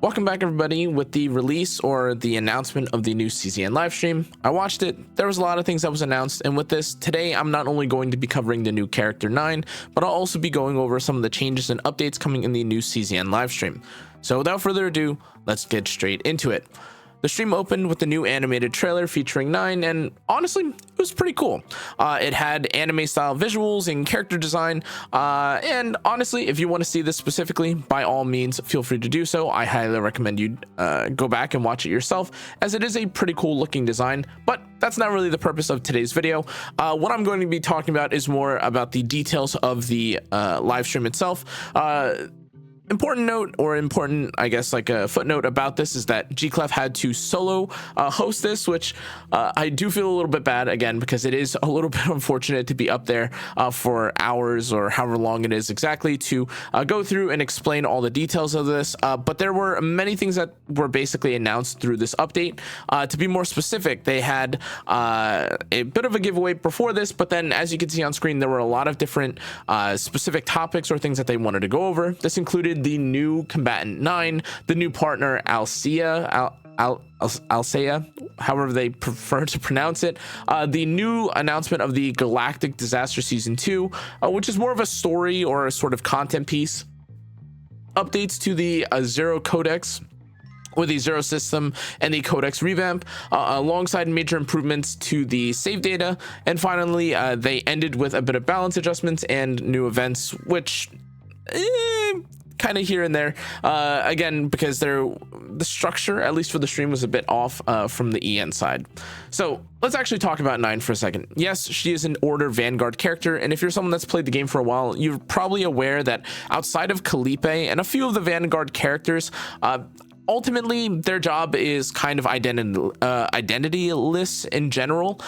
Welcome back, everybody. With the release or the announcement of the new CZN livestream, I watched it. There was a lot of things that was announced, and with this today, I'm not only going to be covering the new character 9, but I'll also be going over some of the changes and updates coming in the new CZN livestream. So without further ado, let's get straight into it. The stream opened with the new animated trailer featuring 9, and honestly, it was pretty cool. It had anime style visuals and character design, and honestly, if you want to see this specifically, by all means, feel free to do so. I highly recommend you go back and watch it yourself, as it is a pretty cool looking design, but that's not really the purpose of today's video. What I'm going to be talking about is more about the details of the live stream itself. Important note, or important, I guess, like a footnote about this, is that G-Clef had to solo host this, which I do feel a little bit bad, again, because it is a little bit unfortunate to be up there for hours or however long it is exactly to go through and explain all the details of this. But there were many things that were basically announced through this update. To be more specific, they had a bit of a giveaway before this, but then as you can see on screen, there were a lot of different specific topics or things that they wanted to go over. This included the new combatant 9, the new partner Alcea, Alcea, however they prefer to pronounce it, the new announcement of the Galactic Disaster Season 2, which is more of a story or a sort of content piece, updates to the Zero Codex with the Zero system and the Codex revamp, alongside major improvements to the save data, and finally they ended with a bit of balance adjustments and new events, which kind of here and there, again, because the structure, at least for the stream, was a bit off from the EN side. So let's actually talk about 9 for a second. Yes, she is an Order Vanguard character, and if you're someone that's played the game for a while, you're probably aware that outside of Calliope and a few of the Vanguard characters, ultimately their job is kind of identityless in general.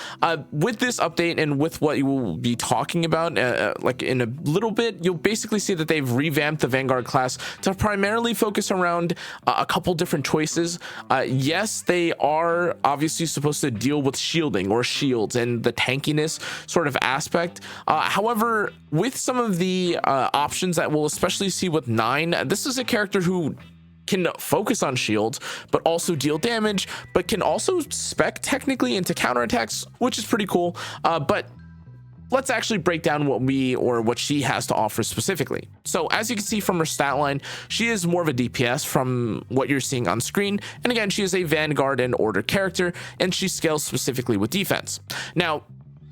With this update and with what you will be talking about like in a little bit, you'll basically see that they've revamped the Vanguard class to primarily focus around a couple different choices. Yes, they are obviously supposed to deal with shielding or shields and the tankiness sort of aspect. However, with some of the options that we'll especially see with 9, this is a character who can focus on shields but also deal damage, but can also spec technically into counterattacks, which is pretty cool. But let's actually break down what she has to offer specifically. So as you can see from her stat line, she is more of a DPS from what you're seeing on screen, and again, she is a Vanguard and Order character, and she scales specifically with defense. Now,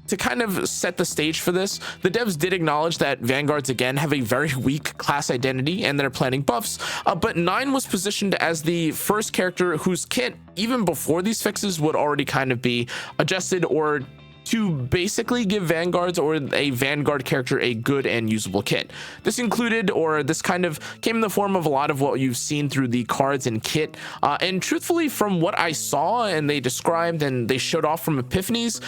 to kind of set the stage for this, the devs did acknowledge that Vanguards again have a very weak class identity and they're planning buffs, but 9 was positioned as the first character whose kit, even before these fixes, would already kind of be adjusted or to basically give Vanguards or a Vanguard character a good and usable kit. This included, or this kind of came in the form of a lot of what you've seen through the cards and kit, and truthfully, from what I saw and they described and they showed off from Epiphanies,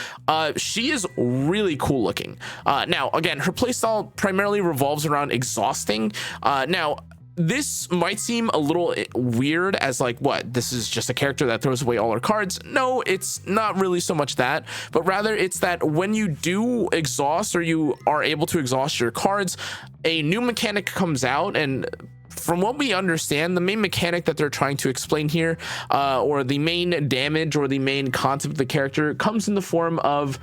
she is really cool looking. Now again, her playstyle primarily revolves around exhausting. Now this might seem a little weird, as like, what, this is just a character that throws away all her cards. No, it's not really so much that, but rather it's that when you do exhaust, or you are able to exhaust your cards, a new mechanic comes out. And from what we understand, the main mechanic that they're trying to explain here, or the main damage or the main concept of the character, comes in the form of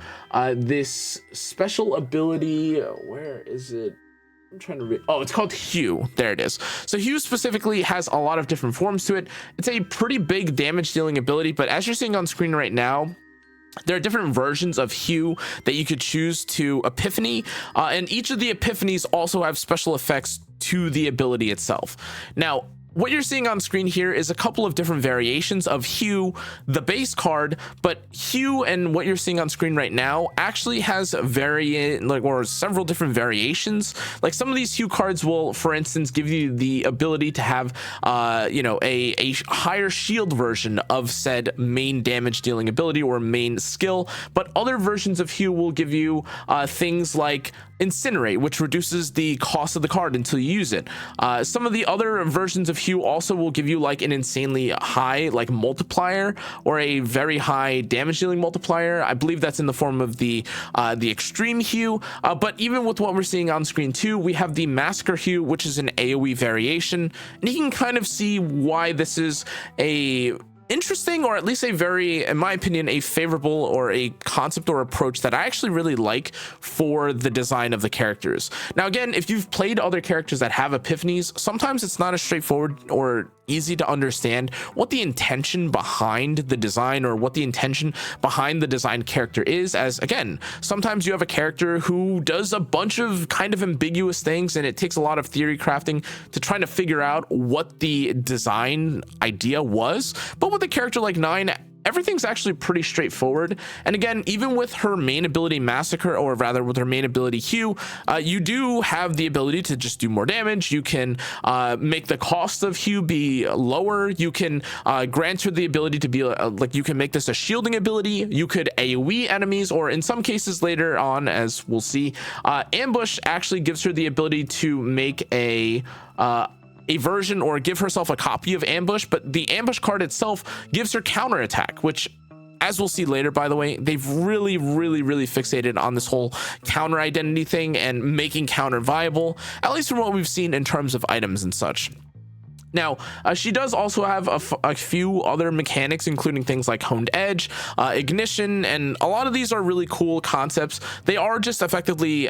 this special ability. Where is it? I'm trying to read. Oh, it's called Hue. There it is. So Hue specifically has a lot of different forms to it. It's a pretty big damage dealing ability, but as you're seeing on screen right now, there are different versions of Hue that you could choose to Epiphany, and each of the Epiphanies also have special effects to the ability itself. Now, what you're seeing on screen here is a couple of different variations of Hue, the base card, but Hue and what you're seeing on screen right now actually has several different variations. Like some of these Hue cards will, for instance, give you the ability to have, a higher shield version of said main damage dealing ability or main skill, but other versions of Hue will give you things like Incinerate, which reduces the cost of the card until you use it. Some of the other versions of Hue also will give you like an insanely high like multiplier or a very high damage dealing multiplier. I believe that's in the form of the extreme Hue. But even with what we're seeing on screen too, we have the Massacre Hue, which is an AoE variation, and you can kind of see why this is a interesting, or at least a very, in my opinion, a favorable or a concept or approach that I actually really like for the design of the characters. Now again, if you've played other characters that have epiphanies, sometimes it's not as straightforward or easy to understand what the intention behind the design or what the intention behind the design character is, as again, sometimes you have a character who does a bunch of kind of ambiguous things, and it takes a lot of theory crafting to try to figure out what the design idea was. But with a character like Nine, everything's actually pretty straightforward. And again, even with her main ability Massacre, or rather with her main ability Hue, you do have the ability to just do more damage. You can make the cost of Hue be lower. You can grant her the ability to be like, you can make this a shielding ability. You could AoE enemies, or in some cases later on, as we'll see, Ambush actually gives her the ability to make a version or give herself a copy of Ambush, but the Ambush card itself gives her counterattack, which, as we'll see later, by the way, they've really fixated on this whole counter identity thing and making counter viable, at least from what we've seen in terms of items and such. Now, she does also have a few other mechanics, including things like Honed Edge, Ignition, and a lot of these are really cool concepts. They are just effectively,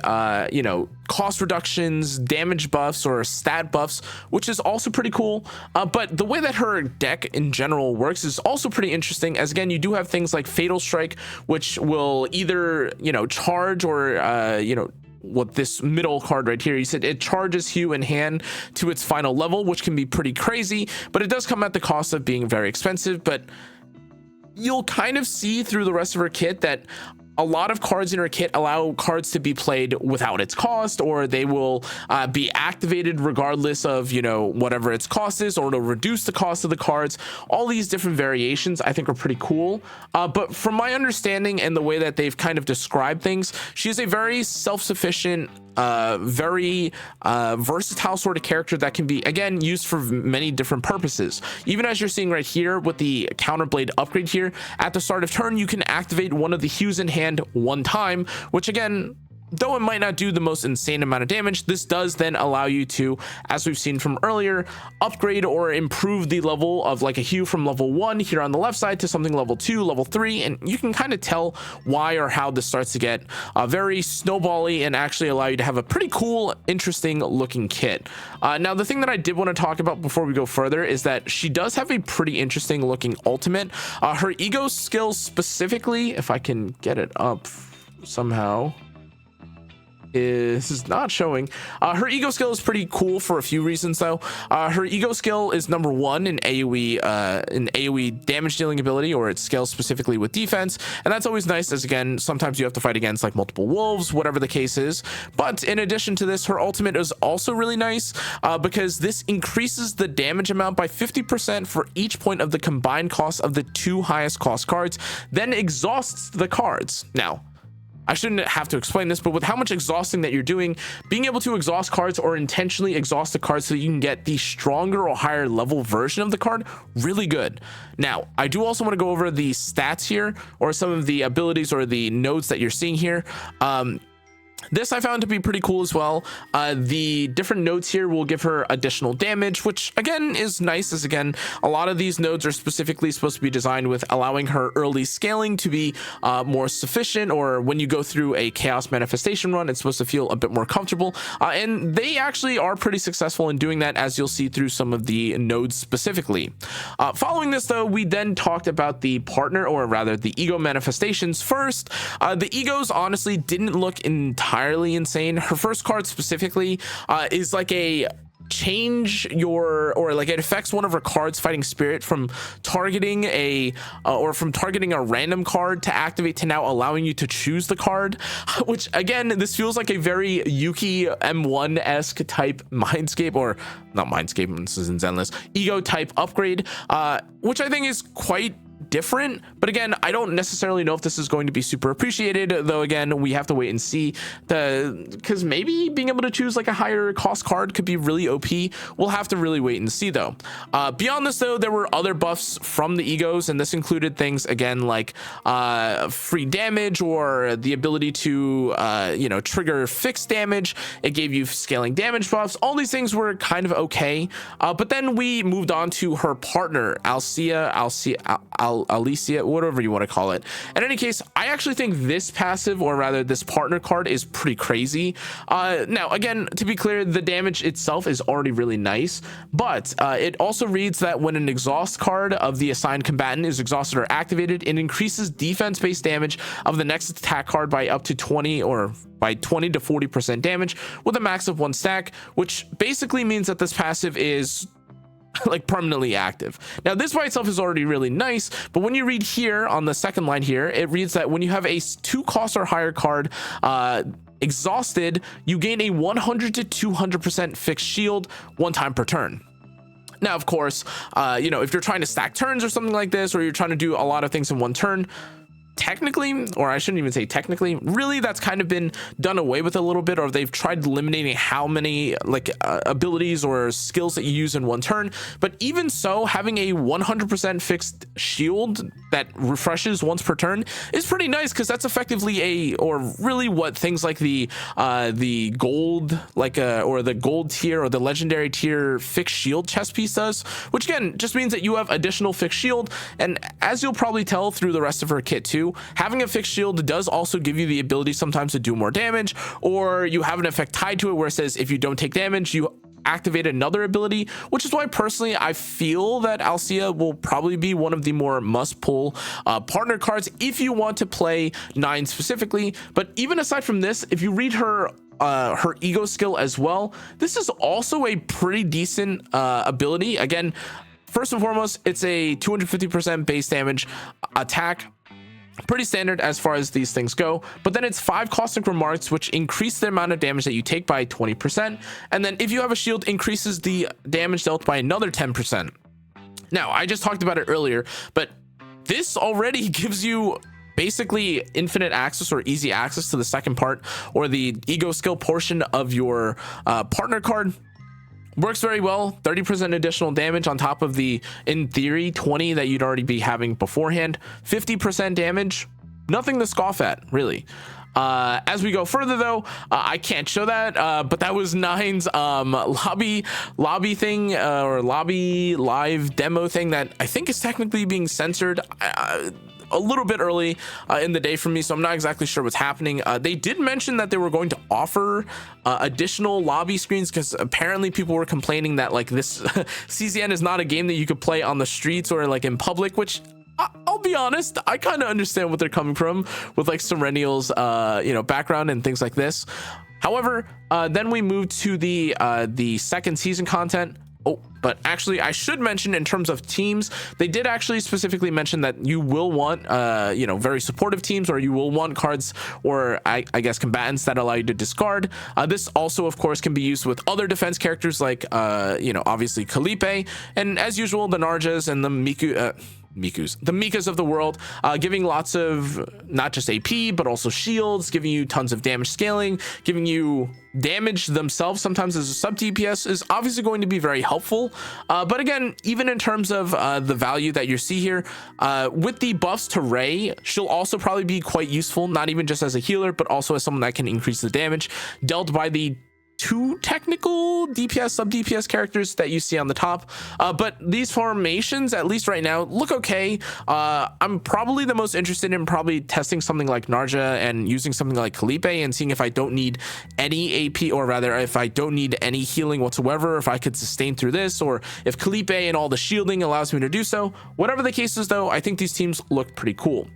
you know, cost reductions, damage buffs, or stat buffs, which is also pretty cool. But the way that her deck in general works is also pretty interesting, as again, you do have things like Fatal Strike, which will either, you know, charge or, you know, what this middle card right here, you said it charges Hue in hand to its final level, which can be pretty crazy, but it does come at the cost of being very expensive. But you'll kind of see through the rest of her kit that a lot of cards in her kit allow cards to be played without its cost, or they will be activated regardless of, you know, whatever its cost is, or it'll reduce the cost of the cards. All these different variations I think are pretty cool. But from my understanding and the way that they've kind of described things, she's a very self-sufficient, very versatile sort of character that can be, again, used for many different purposes. Even as you're seeing right here with the Counterblade upgrade here, at the start of turn, you can activate one of the Hues in hand one time, which again, though it might not do the most insane amount of damage, this does then allow you to, as we've seen from earlier, upgrade or improve the level of like a Hue from level 1 here on the left side to something level 2, level 3, and you can kind of tell why or how this starts to get very snowbally and actually allow you to have a pretty cool, interesting looking kit. Now, the thing that I did want to talk about before we go further is that she does have a pretty interesting looking ultimate. Her ego skills specifically, if I can get it up somehow, is not showing. Her ego skill is pretty cool for a few reasons though. Her ego skill is number 1 in AoE damage dealing ability, or it scales specifically with defense, and that's always nice, as again, sometimes you have to fight against like multiple wolves, whatever the case is. But in addition to this, her ultimate is also really nice because this increases the damage amount by 50% for each point of the combined cost of the 2 highest cost cards, then exhausts the cards. Now, I shouldn't have to explain this, but with how much exhausting that you're doing, being able to exhaust cards or intentionally exhaust the cards so you can get the stronger or higher level version of the card, really good. Now, I do also want to go over the stats here, or some of the abilities or the nodes that you're seeing here. This I found to be pretty cool as well. The different nodes here will give her additional damage, which again is nice, as again, a lot of these nodes are specifically supposed to be designed with allowing her early scaling to be more sufficient, or when you go through a chaos manifestation run, it's supposed to feel a bit more comfortable. And they actually are pretty successful in doing that, as you'll see through some of the nodes specifically. Following this though, we then talked about the partner, or rather the ego manifestations first. The egos honestly didn't look entirely insane. Her first card specifically is like a change your, or like it affects one of her cards, Fighting Spirit, from targeting a random card to activate to now allowing you to choose the card, which again, this feels like a very Yuki M1-esque type Mindscape, or not Mindscape, this is in Zenless, ego type upgrade, which I think is quite different, but again, I don't necessarily know if this is going to be super appreciated, though again, we have to wait and see, because maybe being able to choose like a higher cost card could be really OP. We'll have to really wait and see though. Beyond this though, there were other buffs from the egos, and this included things again like free damage, or the ability to trigger fixed damage. It gave you scaling damage buffs. All these things were kind of okay, but then we moved on to her partner, Alcea, whatever you want to call it. In any case, I actually think this passive, or rather this partner card, is pretty crazy. Now again, to be clear, the damage itself is already really nice, but it also reads that when an exhaust card of the assigned combatant is exhausted or activated, it increases defense based damage of the next attack card by up to 20 to 40% damage with a max of 1 stack, which basically means that this passive is like permanently active. Now this by itself is already really nice, but when you read here on the second line here, it reads that when you have a 2 cost or higher card exhausted, you gain a 100 to 200% fixed shield 1 time per turn. Now of course, if you're trying to stack turns or something like this, or you're trying to do a lot of things in 1 turn, technically, or I shouldn't even say technically, really that's kind of been done away with a little bit, or they've tried eliminating how many abilities or skills that you use in 1 turn. But even so, having a 100% fixed shield that refreshes once per turn is pretty nice, because that's effectively really what things like the gold or the gold tier or the legendary tier fixed shield chest piece does, which again just means that you have additional fixed shield. And as you'll probably tell through the rest of her kit too, having a fixed shield does also give you the ability sometimes to do more damage, or you have an effect tied to it where it says if you don't take damage, you activate another ability, which is why personally I feel that Alcea will probably be one of the more must pull partner cards if you want to play 9 specifically. But even aside from this, if you read her ego skill as well, this is also a pretty decent ability. Again, first and foremost, it's a 250% base damage attack, pretty standard as far as these things go. But then it's 5 caustic remarks, which increase the amount of damage that you take by 20%, and then if you have a shield, increases the damage dealt by another 10%. Now I just talked about it earlier, but this already gives you basically infinite access or easy access to the second part, or the ego skill portion of your partner card. Works very well. 30% additional damage on top of the, in theory, 20 that you'd already be having beforehand. 50% damage, nothing to scoff at, really. As we go further though, I can't show that, but that was Nine's lobby thing, or lobby live demo thing that I think is technically being censored a little bit early in the day for me, so I'm not exactly sure what's happening. They did mention that they were going to offer additional lobby screens, because apparently people were complaining that like this CZN is not a game that you could play on the streets or like in public, which I'll be honest, I kind of understand what they're coming from with like Serenial's background and things like this. However, then we moved to the second season content. Oh, but actually I should mention, in terms of teams, they did actually specifically mention that you will want very supportive teams, or you will want cards, or I guess combatants that allow you to discard. This also of course can be used with other defense characters like obviously Calliope, and as usual the Narjas and the Mikas of the world, giving lots of not just AP but also shields, giving you tons of damage scaling, giving you damage themselves sometimes as a sub DPS is obviously going to be very helpful. But again, even in terms of the value that you see here, with the buffs to Ray, she'll also probably be quite useful, not even just as a healer, but also as someone that can increase the damage dealt by the 2 technical DPS sub DPS characters that you see on the top. But these formations, at least right now, look okay. I'm probably the most interested in probably testing something like Narja and using something like Calliope and seeing if I don't need any AP, or rather if I don't need any healing whatsoever, if I could sustain through this, or if Calliope and all the shielding allows me to do so. Whatever the case is though, I think these teams look pretty cool.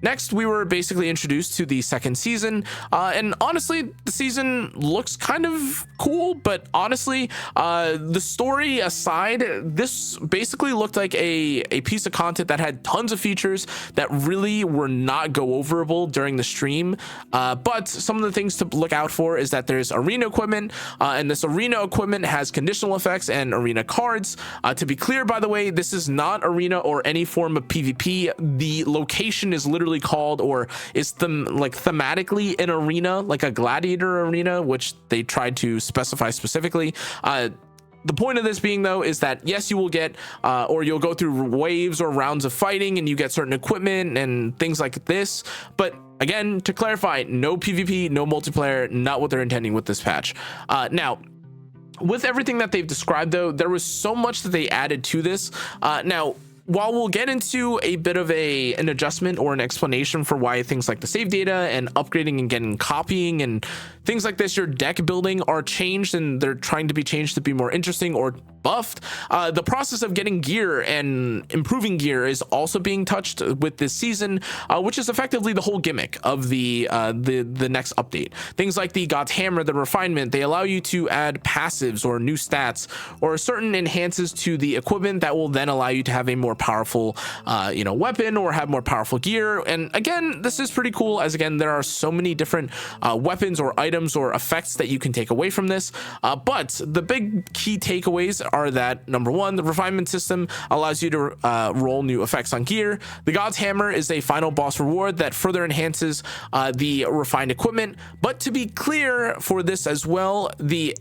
Next, we were basically introduced to the second season, and honestly, the season looks kind of cool, but honestly, the story aside, this basically looked like a piece of content that had tons of features that really were not go overable during the stream, but some of the things to look out for is that there's arena equipment, and this arena equipment has conditional effects and arena cards. To be clear, by the way, this is not arena or any form of PvP. The location is literally called, or is thematically an arena, like a gladiator arena, which they tried to specify specifically. The point of this being, though, is that yes, you will get or you'll go through waves or rounds of fighting, and you get certain equipment and things like this, but again, to clarify, no PvP, no multiplayer, not what they're intending with this patch. Now, with everything that they've described, though, there was so much that they added to this. Now, while we'll get into a bit of an adjustment or an explanation for why things like the save data and upgrading and getting copying and things like this, your deck building, are changed and they're trying to be changed to be more interesting or buffed, the process of getting gear and improving gear is also being touched with this season, which is effectively the whole gimmick of the next update. Things like the God's Hammer, the refinement, they allow you to add passives or new stats or certain enhances to the equipment that will then allow you to have a more powerful weapon or have more powerful gear. And again, this is pretty cool, as again, there are so many different weapons or items or effects that you can take away from this, but the big key takeaways are that, number one, the refinement system allows you to roll new effects on gear. The God's Hammer is a final boss reward that further enhances the refined equipment. But to be clear for this as well, the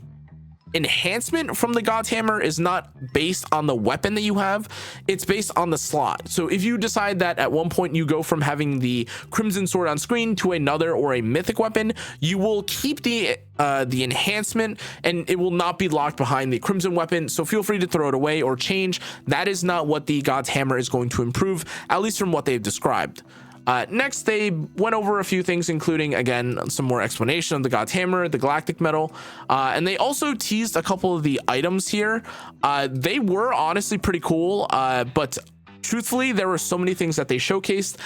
enhancement from the God's Hammer is not based on the weapon that you have, it's based on the slot. So if you decide that at one point you go from having the Crimson Sword on screen to another or a mythic weapon, you will keep the enhancement and it will not be locked behind the Crimson weapon, so feel free to throw it away or change. That is not what the God's Hammer is going to improve, at least from what they've described. Next, they went over a few things, including, again, some more explanation of the God's Hammer, the Galactic Medal, and they also teased a couple of the items here. They were honestly pretty cool, but truthfully, there were so many things that they showcased.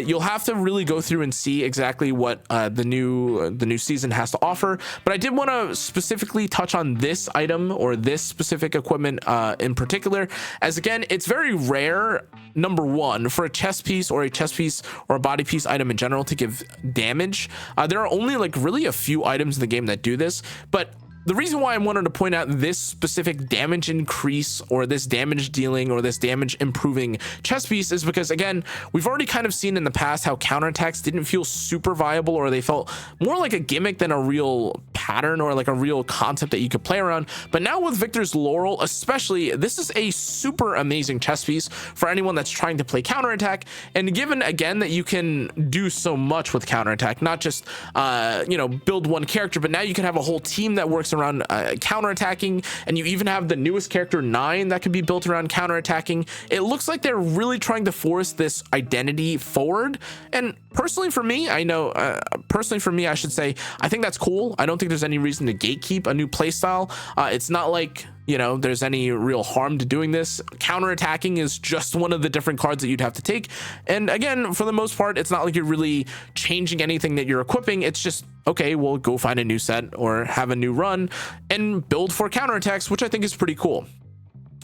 You'll have to really go through and see exactly what the new season has to offer. But I did want to specifically touch on this item or this specific equipment in particular, as again, it's very rare, number one, for a chest piece or a body piece item in general to give damage. There are only like really a few items in the game that do this, but the reason why I wanted to point out this specific damage increase or this damage dealing or this damage improving chest piece is because, again, we've already kind of seen in the past how counterattacks didn't feel super viable, or they felt more like a gimmick than a real pattern or like a real concept that you could play around. But now with Victor's Laurel especially, this is a super amazing chest piece for anyone that's trying to play counterattack. And given, again, that you can do so much with counterattack, not just build one character, but now you can have a whole team that works around counterattacking, and you even have the newest character 9 that could be built around counterattacking. It looks like they're really trying to force this identity forward, and personally for me, I should say, I think that's cool. I don't think there's any reason to gatekeep a new playstyle. It's not like there's any real harm to doing this. Counterattacking is just one of the different cards that you'd have to take, and again, for the most part, it's not like you're really changing anything that you're equipping. It's just, okay, well, go find a new set or have a new run and build for counterattacks, which I think is pretty cool.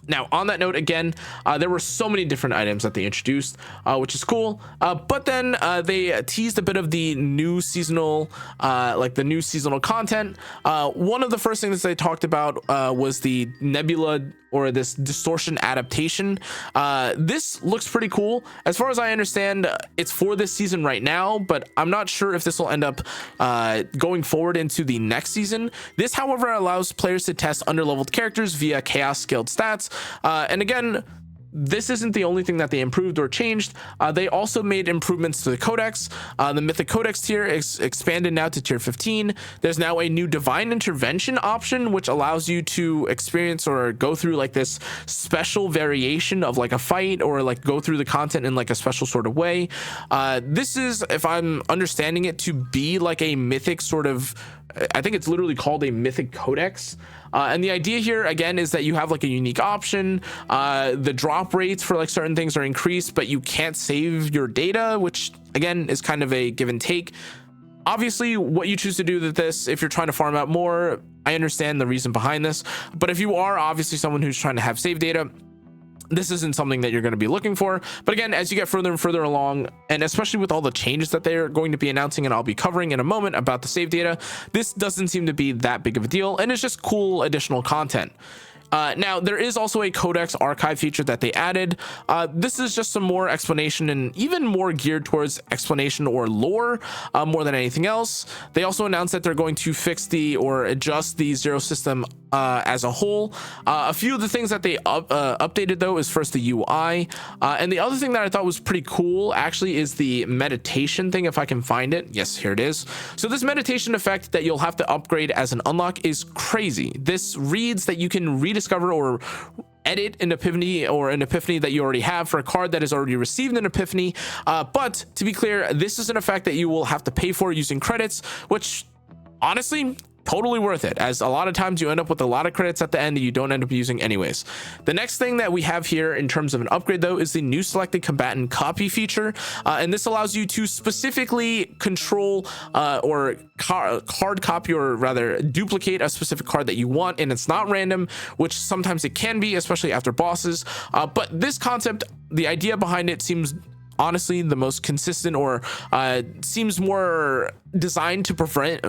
Now, on that note, again, there were so many different items that they introduced, which is cool. But then they teased a bit of the new seasonal, content. One of the first things they talked about was the Nebula, or this distortion adaptation. This looks pretty cool. As far as I understand, it's for this season right now, but I'm not sure if this will end up going forward into the next season. This, however, allows players to test underleveled characters via chaos scaled stats. And again, this isn't the only thing that they improved or changed. They also made improvements to the codex. The mythic codex tier is expanded now to tier 15. There's now a new divine intervention option, which allows you to experience or go through like this special variation of like a fight, or like go through the content in like a special sort of way. This is, if I'm understanding it, to be like a mythic sort of I think it's literally called a mythic codex. And the idea here again is that you have like a unique option. The drop rates for like certain things are increased, but you can't save your data, which again is kind of a give and take. Obviously, what you choose to do with this, if you're trying to farm out more, I understand the reason behind this. But if you are obviously someone who's trying to have save data, this isn't something that you're going to be looking for. But again, as you get further and further along, and especially with all the changes that they're going to be announcing, and I'll be covering in a moment about the save data, this doesn't seem to be that big of a deal, and it's just cool additional content. Now, there is also a codex archive feature that they added. This is just some more explanation and even more geared towards explanation or lore more than anything else. They also announced that they're going to fix or adjust the zero system as a whole. A few of the things that they updated though is first the UI. And the other thing that I thought was pretty cool actually is the meditation thing, if I can find it. Yes, here it is. So this meditation effect that you'll have to upgrade as an unlock is crazy. This reads that you can rediscover or edit an epiphany or an epiphany that you already have for a card that has already received an epiphany. But to be clear, this is an effect that you will have to pay for using credits, which honestly, totally worth it, as a lot of times you end up with a lot of credits at the end that you don't end up using anyways. The next thing that we have here in terms of an upgrade though is the new selected combatant copy feature, and this allows you to specifically control or card copy, or rather duplicate a specific card that you want, and it's not random, which sometimes it can be, especially after bosses. But this concept, the idea behind it seems honestly the most consistent, or seems more designed to prevent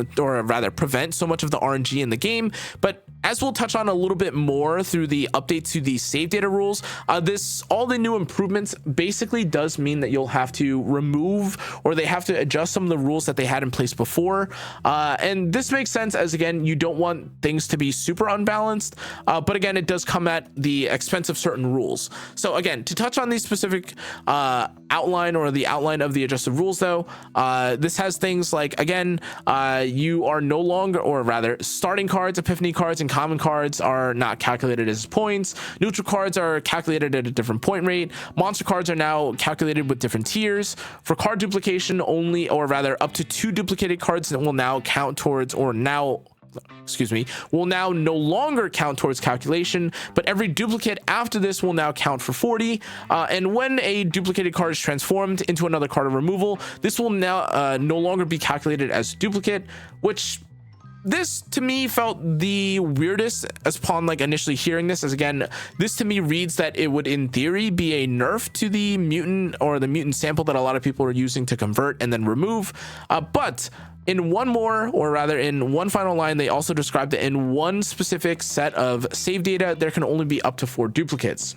so much of the RNG in the game. But as we'll touch on a little bit more through the update to the save data rules, all the new improvements basically does mean that you'll have to remove, or they have to adjust some of the rules that they had in place before. And this makes sense, as again, you don't want things to be super unbalanced, but again, it does come at the expense of certain rules. So again, to touch on these specific outline, or the outline of the adjusted rules though, this has things like, again, you are no longer, or rather starting cards, epiphany cards, and common cards are not calculated as points. Neutral cards are calculated at a different point rate. Monster cards are now calculated with different tiers. For card duplication only, or rather up to 2 duplicated cards that will now count towards, will now no longer count towards calculation, but every duplicate after this will now count for 40. And when a duplicated card is transformed into another card of removal, this will now no longer be calculated as duplicate, which this to me felt the weirdest as upon like initially hearing this, as again, this to me reads that it would in theory be a nerf to the mutant, or the mutant sample that a lot of people are using to convert and then remove. But in one final line, they also described that in one specific set of save data, there can only be up to 4 duplicates.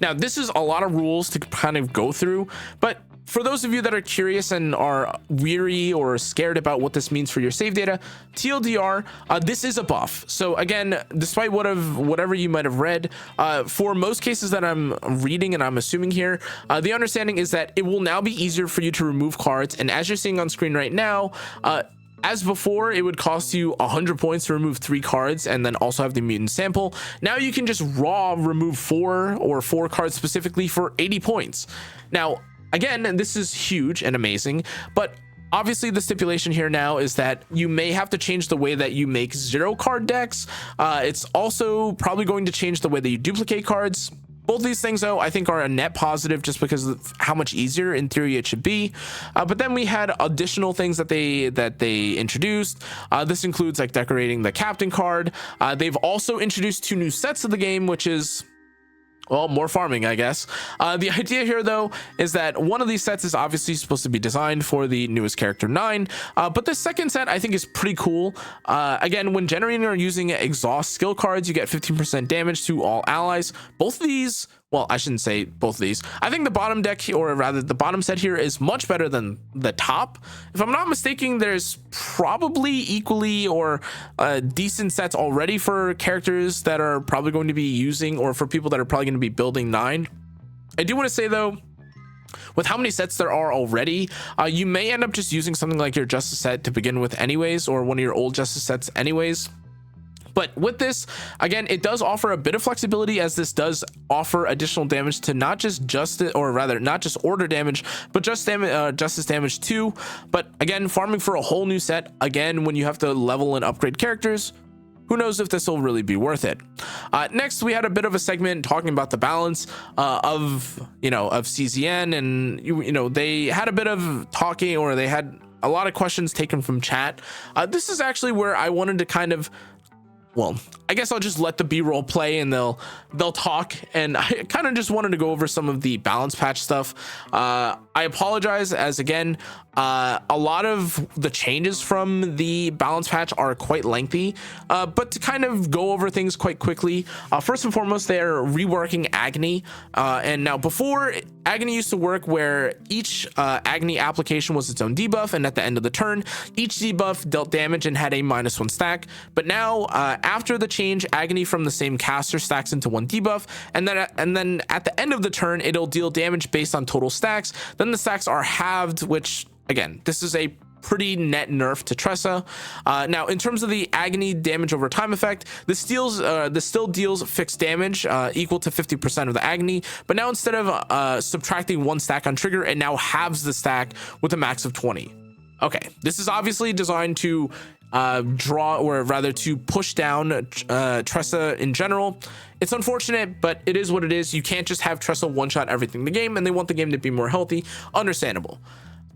Now, this is a lot of rules to kind of go through, but for those of you that are curious and are weary or scared about what this means for your save data, TLDR, this is a buff. So again, despite whatever you might have read, for most cases that I'm reading and I'm assuming here, the understanding is that it will now be easier for you to remove cards. And as you're seeing on screen right now, as before, it would cost you 100 points to remove 3 cards and then also have the mutant sample. Now you can just raw remove 4 cards specifically for 80 points. Now, again, this is huge and amazing, but obviously the stipulation here now is that you may have to change the way that you make 0 card decks. It's also probably going to change the way that you duplicate cards. Both these things, though, I think are a net positive just because of how much easier in theory it should be. But then we had additional things that they introduced. This includes like decorating the captain card. They've also introduced 2 new sets of the game, which is, well, more farming, I guess. The idea here, though, is that one of these sets is obviously supposed to be designed for the newest character 9, but the second set I think is pretty cool. Again, when generating or using exhaust skill cards, you get 15% damage to all allies. Both of these, well, I shouldn't say both of these. I think the bottom deck, or rather the bottom set here, is much better than the top. If I'm not mistaken, there's probably equally or decent sets already for characters that are probably going to be using, or for people that are probably going to be building 9. I do want to say though, with how many sets there are already, you may end up just using something like your Justice set to begin with anyways, or one of your old Justice sets anyways. But with this, again, it does offer a bit of flexibility, as this does offer additional damage to not just not just order damage, but just justice damage too. But again, farming for a whole new set, again, when you have to level and upgrade characters, who knows if this will really be worth it. Next, we had a bit of a segment talking about the balance of CZN, and they had a bit of talking, or they had a lot of questions taken from chat. This is actually where I wanted to kind of, well, I guess I'll just let the B-roll play and they'll talk, and I kind of just wanted to go over some of the balance patch stuff. I apologize, as again, a lot of the changes from the balance patch are quite lengthy, but to kind of go over things quite quickly, first and foremost, they're reworking Agony, and now before, Agony used to work where each Agony application was its own debuff, and at the end of the turn, each debuff dealt damage and had a -1 stack. But now, after the change, Agony from the same caster stacks into 1 debuff, and then at the end of the turn, it'll deal damage based on total stacks. Then the stacks are halved, which, again, this is a pretty net nerf to Tressa. Now, in terms of the Agony damage over time effect, this still deals fixed damage equal to 50% of the Agony, but now instead of subtracting 1 stack on trigger, it now halves the stack with a max of 20. Okay, this is obviously designed to to push down Tressa in general. It's unfortunate, but it is what it is. You can't just have Tressa one-shot everything in the game, and they want the game to be more healthy. Understandable.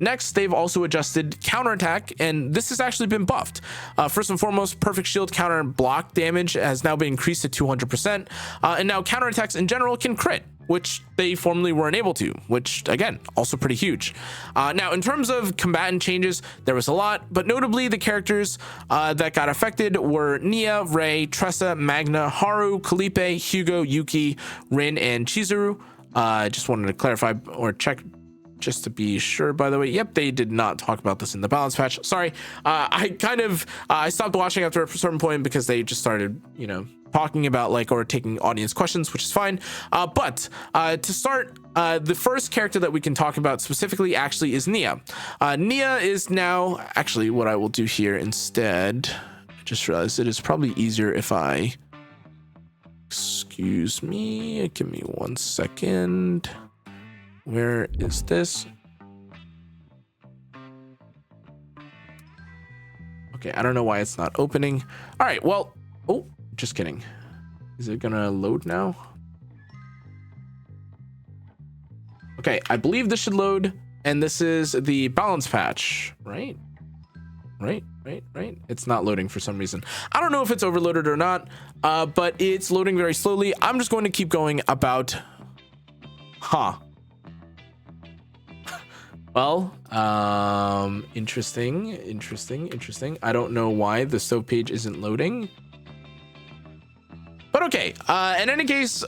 Next, they've also adjusted counterattack, and this has actually been buffed. First and foremost, perfect shield counter and block damage has now been increased to 200%, and now counterattacks in general can crit, which they formerly weren't able to, which, again, also pretty huge. Now, in terms of combatant changes, there was a lot, but notably the characters that got affected were Nia, Rei, Tressa, Magna, Haru, Kalipe, Hugo, Yuki, Rin, and Chizuru. I just wanted to clarify or check just to be sure, by the way. Yep, they did not talk about this in the balance patch. Sorry, I stopped watching after a certain point because they just started, talking about or taking audience questions, which is fine. But to start, the first character that we can talk about specifically actually is Nia. Nia is now, actually what I will do here instead, I just realized it is probably easier if I, excuse me, give me 1 second. Where is this? Okay, I don't know why it's not opening. All right, well, oh, just kidding. Is it gonna load now? Okay, I believe this should load, and this is the balance patch, right? Right. It's not loading for some reason. I don't know if it's overloaded or not, but it's loading very slowly. I'm just going to keep going about, Well, interesting. I don't know why the stove page isn't loading. But okay, in any case,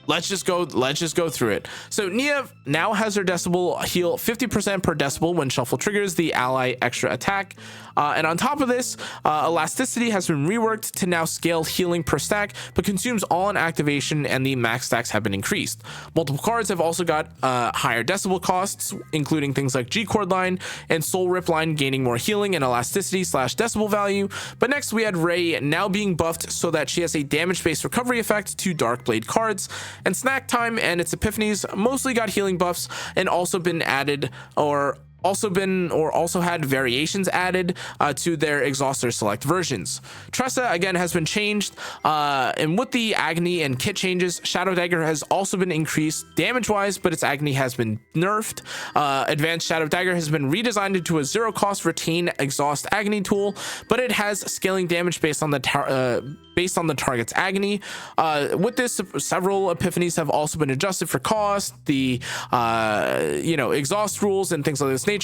let's just go through it. So Nia now has her decibel heal 50% per decibel when shuffle triggers the ally extra attack. And on top of this, elasticity has been reworked to now scale healing per stack, but consumes all on activation, and the max stacks have been increased. Multiple cards have also got higher decibel costs, including things like G Chord line and Soul Rip line gaining more healing and elasticity / decibel value. But next we had Rei now being buffed so that she has a damage-based recovery effect to Dark Blade cards, and Snack Time and its epiphanies mostly got healing buffs and also been added also had variations added to their exhauster select versions. Tressa again has been changed, and with the Agony and kit changes, Shadow Dagger has also been increased damage wise, but its Agony has been nerfed. Advanced Shadow Dagger has been redesigned into a 0 cost retain exhaust Agony tool, but it has scaling damage based on the target's Agony. With this, several epiphanies have also been adjusted for cost, the exhaust rules and things like this nature.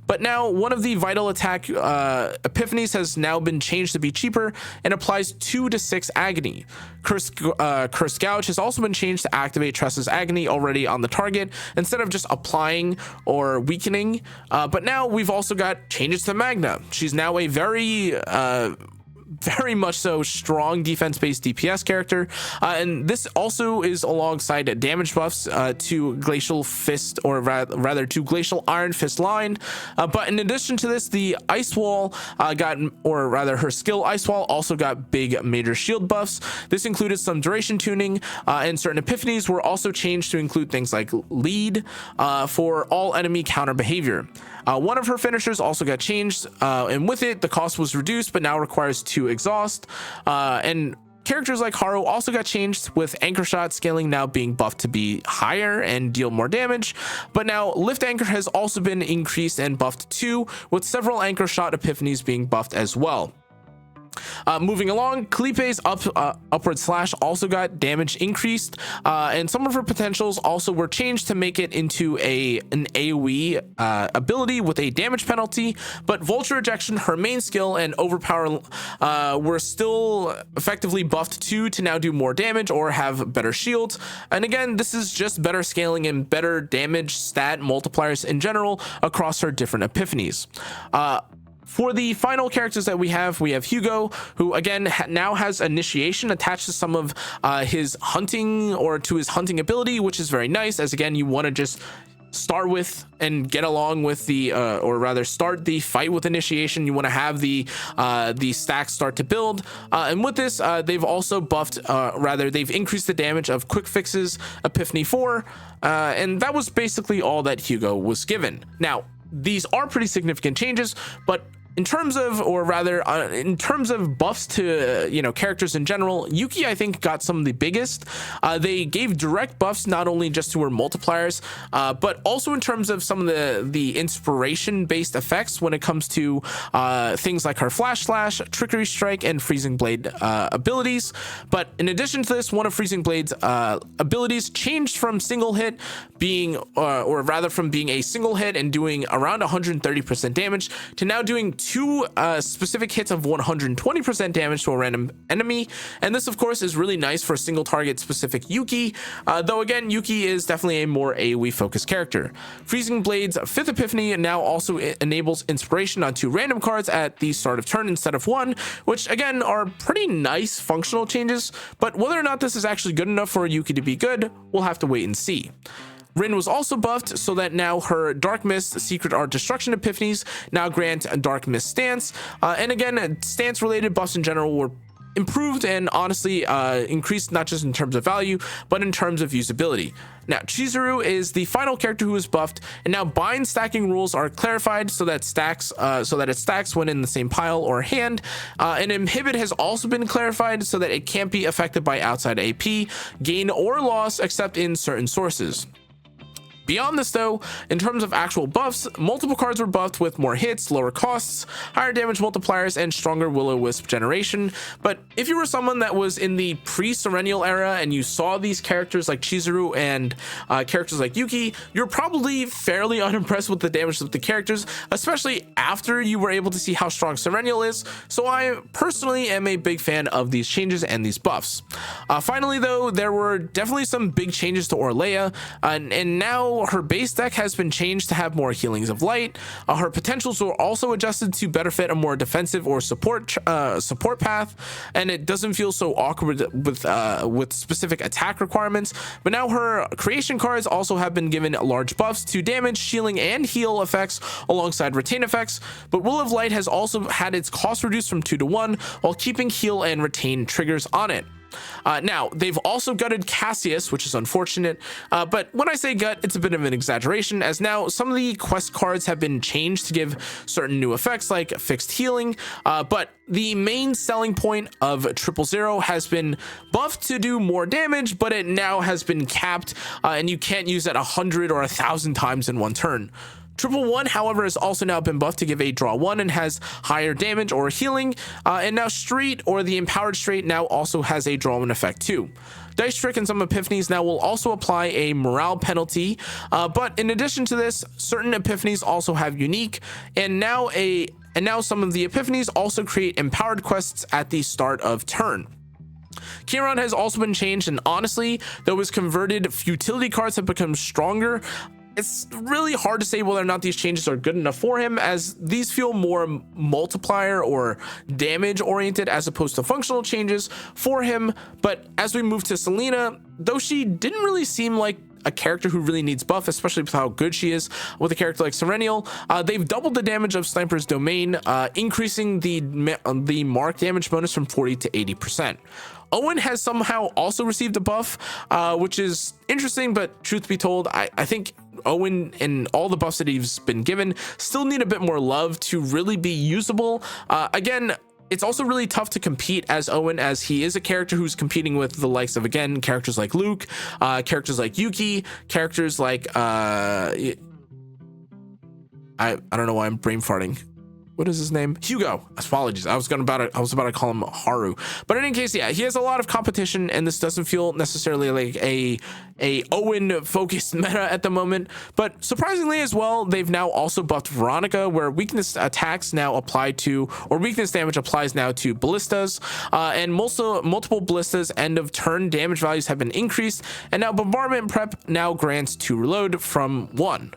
But now one of the vital attack epiphanies has now been changed to be cheaper and applies 2 to 6 Agony. Cursed Gouge has also been changed to activate Tressa's Agony already on the target instead of just applying or weakening. But now we've also got changes to Magna. She's now a very very much so strong defense-based DPS character, and this also is alongside damage buffs to Glacial Fist, or rather to Glacial Iron Fist line. But in addition to this, the Ice Wall her skill Ice Wall also got big major shield buffs. This included some duration tuning, and certain epiphanies were also changed to include things like lead for all enemy counter behavior. One of her finishers also got changed, and with it, the cost was reduced, but now requires 2 exhaust. And characters like Haru also got changed, with Anchor Shot scaling now being buffed to be higher and deal more damage. But now Lift Anchor has also been increased and buffed too, with several Anchor Shot epiphanies being buffed as well. Moving along, Kalipe's upward slash also got damage increased, and some of her potentials also were changed to make it into an AoE ability with a damage penalty. But Vulture Ejection, her main skill, and Overpower were still effectively buffed to now do more damage or have better shields. And again, this is just better scaling and better damage stat multipliers in general across her different epiphanies. For the final characters that we have Hugo, who again now has initiation attached to some of his hunting, or to his hunting ability, which is very nice, as again you want to just start with and get along with the or rather start the fight with initiation. You want to have the stacks start to build, and with this they've also buffed, they've increased the damage of Quick Fixes Epiphany 4, and that was basically all that Hugo was given. Now, these are pretty significant changes, but in terms of, in terms of buffs to, characters in general, Yuki, I think, got some of the biggest. They gave direct buffs not only just to her multipliers, but also in terms of some of the inspiration-based effects when it comes to things like her Flash Slash, Trickery Strike, and Freezing Blade abilities. But in addition to this, one of Freezing Blade's abilities changed from single hit being, from being a single hit and doing around 130% damage to now doing 2 specific hits of 120% damage to a random enemy. And this, of course, is really nice for single target specific Yuki, though again, Yuki is definitely a more AoE focused character. Freezing Blade's 5th epiphany now also enables inspiration on 2 random cards at the start of turn instead of 1, which again are pretty nice functional changes, but whether or not this is actually good enough for Yuki to be good, we'll have to wait and see. Rin was also buffed so that now her Dark Mist Secret Art Destruction epiphanies now grant a Dark Mist stance, and again, stance related buffs in general were improved and honestly increased, not just in terms of value but in terms of usability. Now, Chizuru is the final character who was buffed, and now bind stacking rules are clarified so that it stacks when in the same pile or hand, and inhibit has also been clarified so that it can't be affected by outside AP gain or loss except in certain sources. Beyond this though, in terms of actual buffs, multiple cards were buffed with more hits, lower costs, higher damage multipliers, and stronger Will-O-Wisp generation. But if you were someone that was in the pre-Serennial era and you saw these characters like Chizuru and characters like Yuki, you're probably fairly unimpressed with the damage of the characters, especially after you were able to see how strong Serennial is. So I personally am a big fan of these changes and these buffs. Finally though, there were definitely some big changes to Alcea, and now her base deck has been changed to have more Healings of Light. Her potentials were also adjusted to better fit a more defensive or support path, and it doesn't feel so awkward with specific attack requirements. But now her creation cards also have been given large buffs to damage, shielding, and heal effects alongside retain effects. But Will of Light has also had its cost reduced from 2 to 1 while keeping heal and retain triggers on it. Now, they've also gutted Cassius, which is unfortunate, but when I say gut, it's a bit of an exaggeration, as now some of the quest cards have been changed to give certain new effects like fixed healing, but the main selling point of 000 has been buffed to do more damage, but it now has been capped, and you can't use it 100 or 1,000 times in one turn. 111, however, has also now been buffed to give a draw 1 and has higher damage or healing, and now Street, or the Empowered Street, now also has a draw 1 effect too. Dice Trick and some epiphanies now will also apply a morale penalty, but in addition to this, certain epiphanies also have unique, and now some of the epiphanies also create empowered quests at the start of turn. Kieran has also been changed, and honestly, though his converted futility cards have become stronger, it's really hard to say whether or not these changes are good enough for him, as these feel more multiplier or damage oriented as opposed to functional changes for him. But as we move to Selena, though she didn't really seem like a character who really needs buff, especially with how good she is with a character like Serenial, they've doubled the damage of Sniper's Domain, increasing the mark damage bonus from 40 to 80%. Owen has somehow also received a buff, which is interesting, but truth be told, I think Owen and all the buffs that he's been given still need a bit more love to really be usable. Again, it's also really tough to compete as Owen, as he is a character who's competing with the likes of, again, characters like Luke, characters like Yuki, characters like I don't know why I'm brain farting. What is his name? Hugo. Apologies. I was about to call him Haru. But in any case, yeah, he has a lot of competition, and this doesn't feel necessarily like a Owen focused meta at the moment. But surprisingly as well, they've now also buffed Veronica, where weakness attacks now apply to, or weakness damage applies now to ballistas, and multiple ballistas end of turn damage values have been increased, and now bombardment prep now grants 2 reload from 1.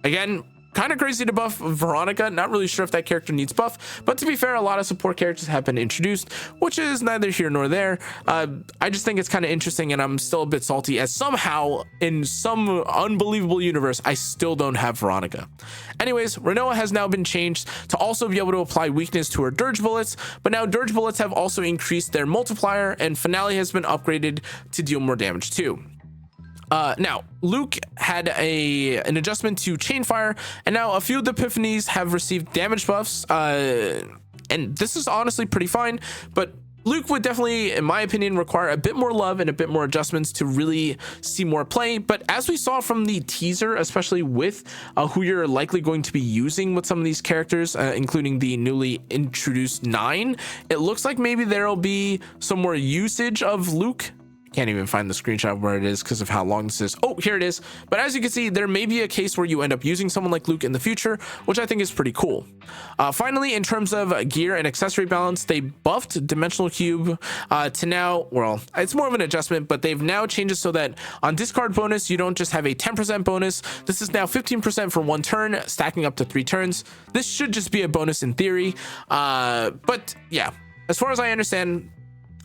Again, kind of crazy to buff Veronica. Not really sure if that character needs buff, but to be fair, a lot of support characters have been introduced, which is neither here nor there. I just think it's kind of interesting, and I'm still a bit salty as somehow in some unbelievable universe I still don't have Veronica. Anyways, Renoa has now been changed to also be able to apply weakness to her Dirge bullets, but now Dirge bullets have also increased their multiplier, and Finale has been upgraded to deal more damage too. Now, Luke had an adjustment to Chainfire, and now a few of the Epiphanies have received damage buffs, and this is honestly pretty fine, but Luke would definitely, in my opinion, require a bit more love and a bit more adjustments to really see more play. But as we saw from the teaser, especially with who you're likely going to be using with some of these characters, including the newly introduced 9, it looks like maybe there'll be some more usage of Luke. Can't even find the screenshot where it is because of how long this is. Oh, here it is. But as you can see, there may be a case where you end up using someone like Luke in the future, which I think is pretty cool. Finally, in terms of gear and accessory balance, they buffed Dimensional Cube to now, well, it's more of an adjustment, but they've now changed it so that on discard bonus, you don't just have a 10% bonus. This is now 15% for 1 turn, stacking up to 3 turns. This should just be a bonus in theory. But yeah, as far as I understand,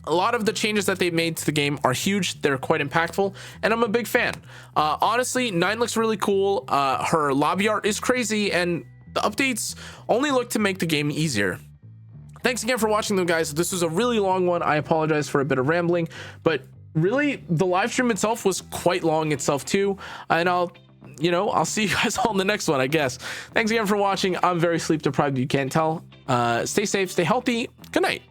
a lot of the changes that they've made to the game are huge. They're quite impactful, and I'm a big fan. Honestly, 9 looks really cool. Her lobby art is crazy, and the updates only look to make the game easier. Thanks again for watching, though, guys. This was a really long one. I apologize for a bit of rambling, but really, the live stream itself was quite long itself too. And I'll see you guys all in the next one, I guess. Thanks again for watching. I'm very sleep deprived, you can't tell. Stay safe, stay healthy. Good night.